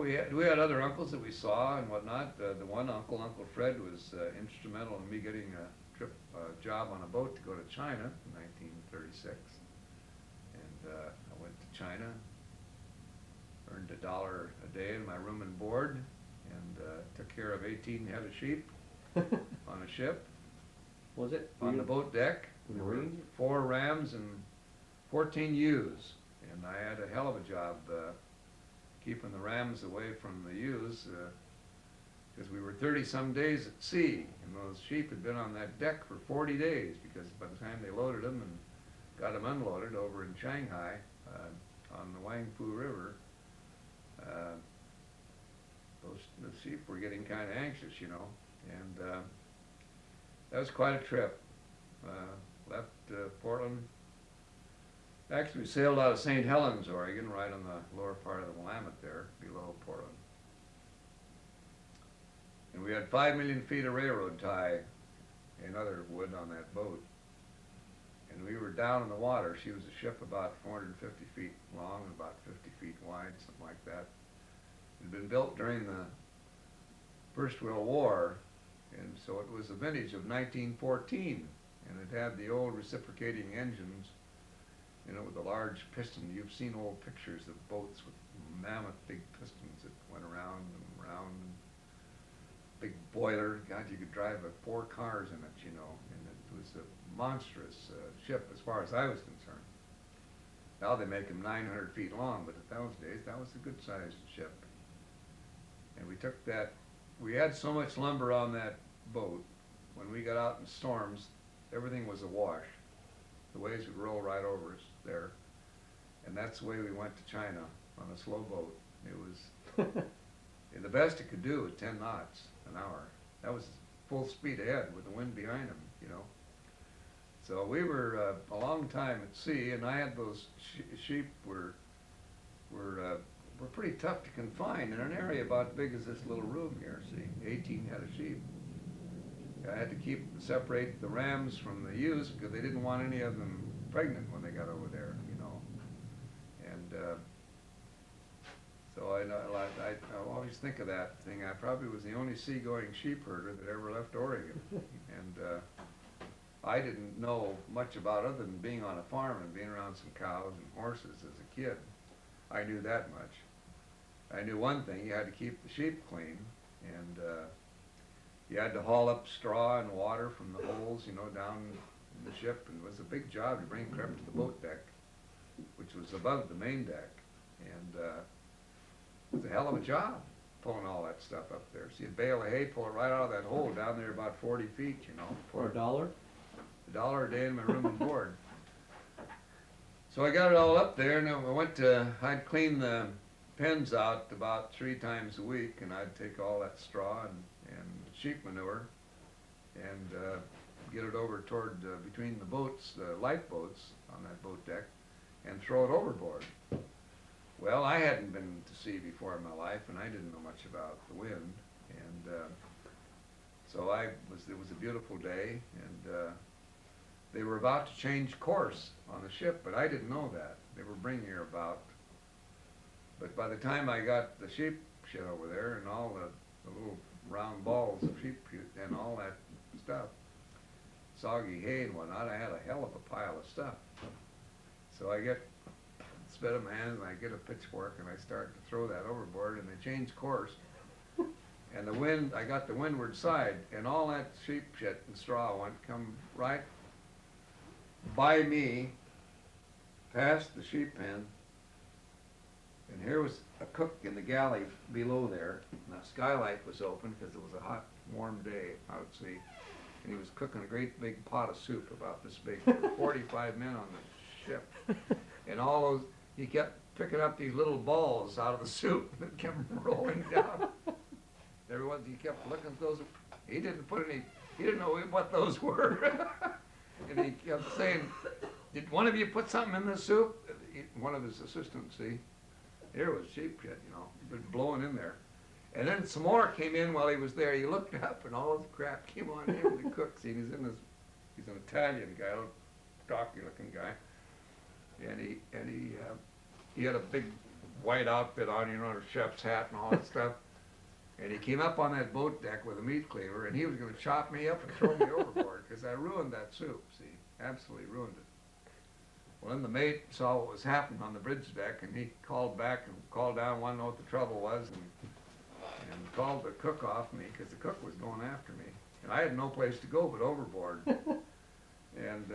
we had other uncles that we saw and whatnot. The one uncle, Uncle Fred, was instrumental in me getting a job on a boat to go to China in 1936. And I went to China, earned $1 a day in my room and board, and took care of 18 head of sheep on a ship. Was it? On the boat deck. There were 4 rams and 14 ewes, and I had a hell of a job keeping the rams away from the ewes, because we were 30-some days at sea, and those sheep had been on that deck for 40 days, because by the time they loaded them and got them unloaded over in Shanghai on the Yang Foo River, the sheep were getting kind of anxious, you know, and that was quite a trip. Left Portland. Actually, we sailed out of St. Helens, Oregon, right on the lower part of the Willamette there, below Portland. And we had 5 million feet of railroad tie and other wood on that boat. And we were down in the water. She was a ship about 450 feet long and about 50 feet wide, something like that. It had been built during the First World War, and so it was a vintage of 1914. And it had the old reciprocating engines, you know, with the large piston. You've seen old pictures of boats with mammoth big pistons that went around and around. Big boiler. God, you could drive 4 cars in it, you know. And it was a monstrous ship as far as I was concerned. Now they make them 900 feet long, but at those days, that was a good-sized ship. And we took that. We had so much lumber on that boat. When we got out in storms, everything was awash. The waves would roll right over us there. And that's the way we went to China on a slow boat. It was and the best it could do was 10 knots an hour. That was full speed ahead with the wind behind them, you know. So we were a long time at sea, and I had those sheep were pretty tough to confine in an area about as big as this little room here. See, 18 head of sheep. I had to separate the rams from the ewes because they didn't want any of them pregnant when they got over there, you know. And so I always think of that thing. I probably was the only seagoing sheep herder that ever left Oregon. And I didn't know much about other than being on a farm and being around some cows and horses as a kid. I knew that much. I knew one thing: you had to keep the sheep clean, and you had to haul up straw and water from the holes, you know, down in the ship, and it was a big job to bring it up to the boat deck, which was above the main deck, and it was a hell of a job pulling all that stuff up there. So you'd bale of hay, pull it right out of that hole down there about 40 feet, you know. For $1? $1 a day in my room and board. So I got it all up there, and I'd clean the pens out about 3 times a week, and I'd take all that straw and sheep manure and get it over toward between the boats, the lifeboats on that boat deck, and throw it overboard. Well, I hadn't been to sea before in my life, and I didn't know much about the wind, and so it was a beautiful day, and they were about to change course on the ship, but I didn't know that. They were bringing her about. But by the time I got the sheep shit over there and all the little round balls of sheep and all that stuff, soggy hay and whatnot, I had a hell of a pile of stuff. So I get spit in my hands, and I get a pitchfork, and I start to throw that overboard, and they change course. And the wind, I got the windward side, and all that sheep shit and straw come right by me, past the sheep pen, and here was a cook in the galley below there, and the skylight was open because it was a hot, warm day out at sea, and he was cooking a great big pot of soup about this big, 45 men on the ship, and all those, he kept picking up these little balls out of the soup that kept rolling down. He kept looking at those. He didn't know what those were. And he kept saying, "Did one of you put something in this soup?" One of his assistants, see, here was sheep shit, you know, been blowing in there. And then some more came in while he was there. He looked up, and all this crap came on him. The cook, see, he's an Italian guy, a stocky-looking guy, and he had a big white outfit on, you know, a chef's hat and all that stuff. And he came up on that boat deck with a meat cleaver, and he was going to chop me up and throw me overboard because I ruined that soup. See, absolutely ruined it. Well, then the mate saw what was happening on the bridge deck, and he called back and called down, wanted to know what the trouble was, and called the cook off me because the cook was going after me, and I had no place to go but overboard. And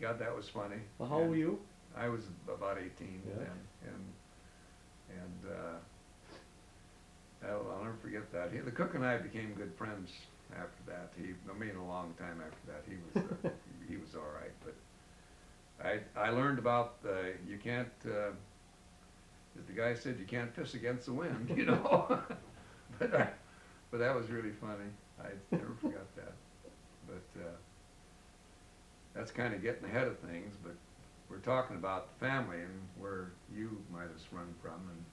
God, that was funny. Well, how old were you? I was about 18 Yeah. then, and I'll never forget that. The cook and I became good friends after that. I mean, a long time after that. He was he was all right, but I learned about you can't. As the guy said, you can't piss against the wind, you know. but that was really funny. I never forgot that. But that's kind of getting ahead of things. But we're talking about the family and where you might have sprung from, and